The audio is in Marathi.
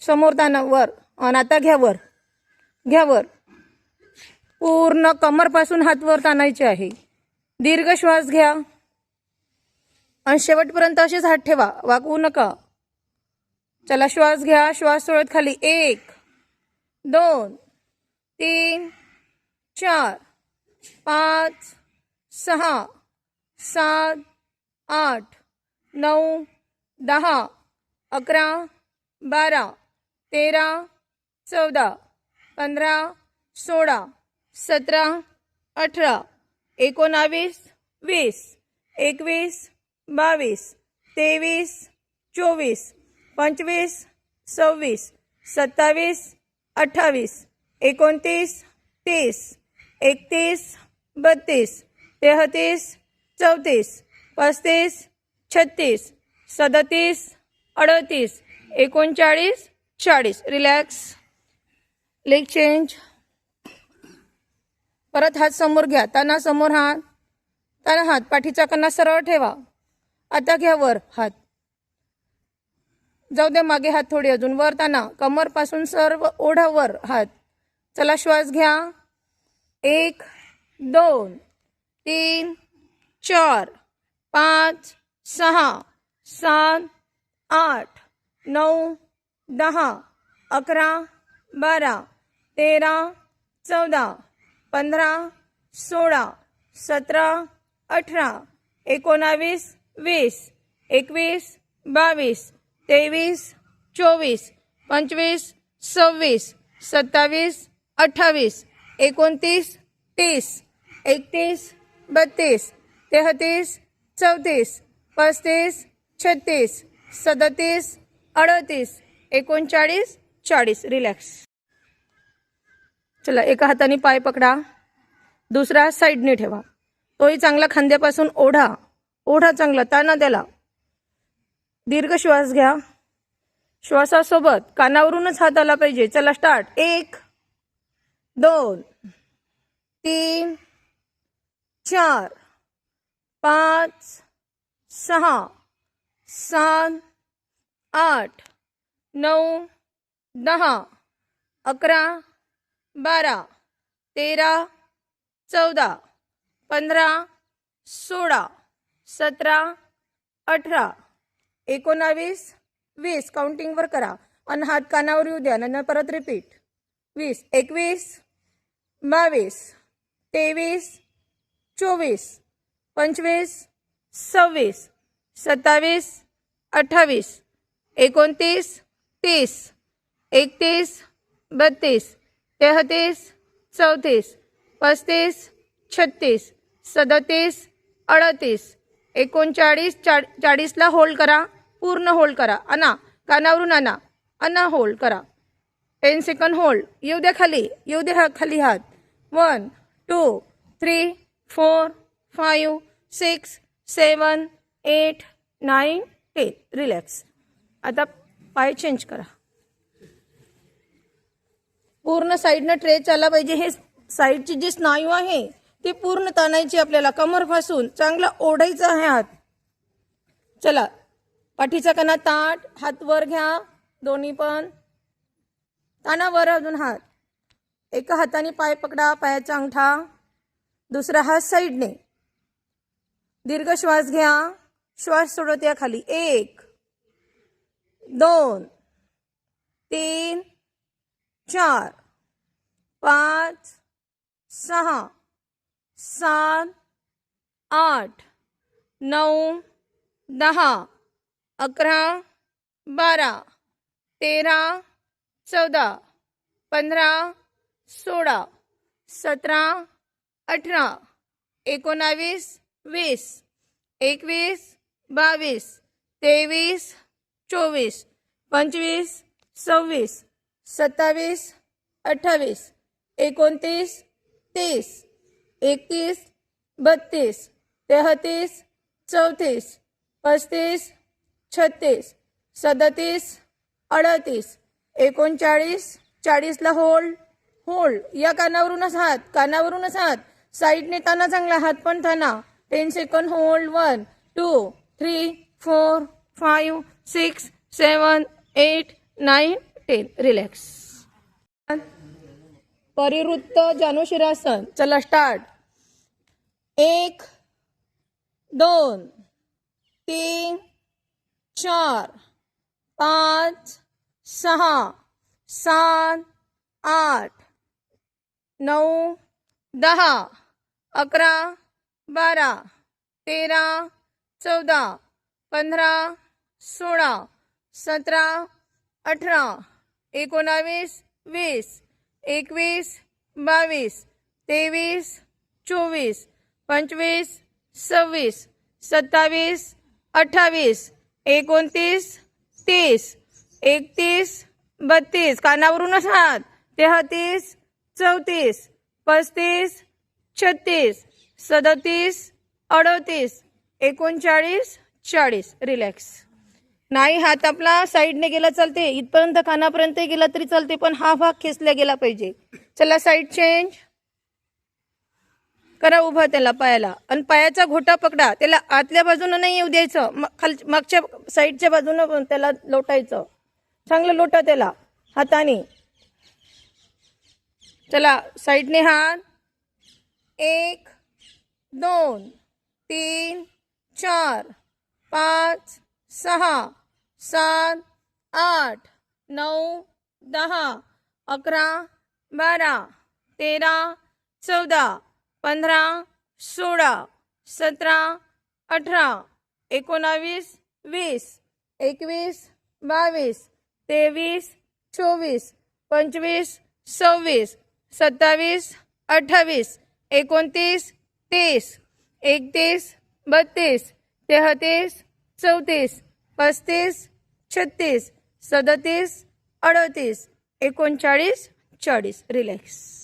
समोर ताणा वर. आणि आता घ्या वर. घ्या वर. पूर्ण कमरपासून हात वर ताणायचे आहे. दीर्घ श्वास घ्या आणि शेवटपर्यंत असेच हात ठेवा, वाकवू नका. चला श्वास घ्या. श्वास सोडत खाली. 1 2 3 4 5 6 7 8 9 10 11 12 13 14 15 16 17 18 19 20 21 22 23 24 25 26 27 28 29 30 31 32 33 34 35 36 37 38 39 40. रिलॅक्स. Leg change. परत हात समोर घ्या. ताना समोर हात. ताना हात. पाठीचा कणा सरळ ठेवा. आता घ्या वर हात. जाऊ दे मागे हात थोडे अजून. वर ताना. कमरपासून सर्व ओढा वर हात. चला श्वास घ्या. 1 2 3 4 5 6 7 8 9 10 11 12 13 14 15 16 17 18 19 20 21 22 23 24 25 26 27 28 29 30 31 32 33 34 35 36 37 38 39 40. रिलॅक्स. चला एका हाताने पाय पकडा. दुसरा हात साईडने ठेवा. तोही चांगला खांद्यापासून ओढा. ओढा चांगला. ताणा त्याला. दीर्घ श्वास घ्या. श्वासासोबत कानावरूनच हात आला पाहिजे. चला स्टार्ट. 1 2 3 4 5 6 7 8 9 10 11 12 13 14 15 16 17 18 19 20. काउंटिंगवर करा आणि हात कानावर येऊ द्या. नंतर परत रिपीट. 20 21 22 23 24 25 26 27 28 29 30 31 32 33 34 35 36 37 38 39 40 ला होल्ड करा. पूर्ण होल्ड करा. आणा कानावरून. आणा होल्ड करा. 10 सेकंड होल्ड. येऊ द्या खाली. येऊ द्या खाली हात. 1 2 3 4 5 6 7 8 9 10. रिलॅक्स. आता पाय चेंज करा. पूर्ण साईडनं ट्रेच आला पाहिजे. हे साईडची जी स्नायू आहे ती पूर्ण ताणायची आपल्याला. कमरपासून चांगला ओढायचा आहे हात. चला पाठीचा कणा ताट. हात वर घ्या. दोन्ही पण ताना वर. अजून हात. एका हाताने पाय पकडा. पायाचा अंगठा. दुसरा हात साईडने. दीर्घ श्वास घ्या. श्वास सोडत या खाली. 1 2 3 4 5 6 7 8 9 10 11 12 13 14 15 16 17 18 19 20 21 22 23 24 25 26 27 28 29 30 31 32 33 34 35 36 37 38 39 40 ला होल्ड. होल्ड. या कानावरूनच हात. कानावरूनच हात. साईडने ताना चांगला. हात पण ताना. 10 सेकंड होल्ड. 1 2 3 4 5 6 7 8 9 10 रिलॅक्स. परिवृत्त जानुशिरासन. चला स्टार्ट. 1 2 3 4 5 6 7 8 9 10 11 12 13 14 15 16 17 18 19 20 21 22 23 24 25 26 27 28 29 30 31 32 कानावरूनच हात. 33 34 35 36 37 38 39 40 रिलॅक्स. नाही हात आपला साईडने गेला चालते, इथपर्यंत कानापर्यंत गेला तरी चालते, पण हा भाग खेचला गेला पाहिजे. चला साईड चेंज करा. उभा त्याला पायाला आणि पायाचा घोटा पकडा. त्याला आतल्या बाजूनं नाही येऊ द्यायचं, मागच्या साईडच्या बाजूनं त्याला लोटायचं. चांगलं लोटा त्याला हाताने. चला साईडने हात. 1 2 3 4 5 6 7 8 9 10 11 12 13 14 15 16 17 18 19 20 21 22 23 24 25 26 27 28 29 30 31 32 33 34 35 36 37 38 39 40 रिलॅक्स.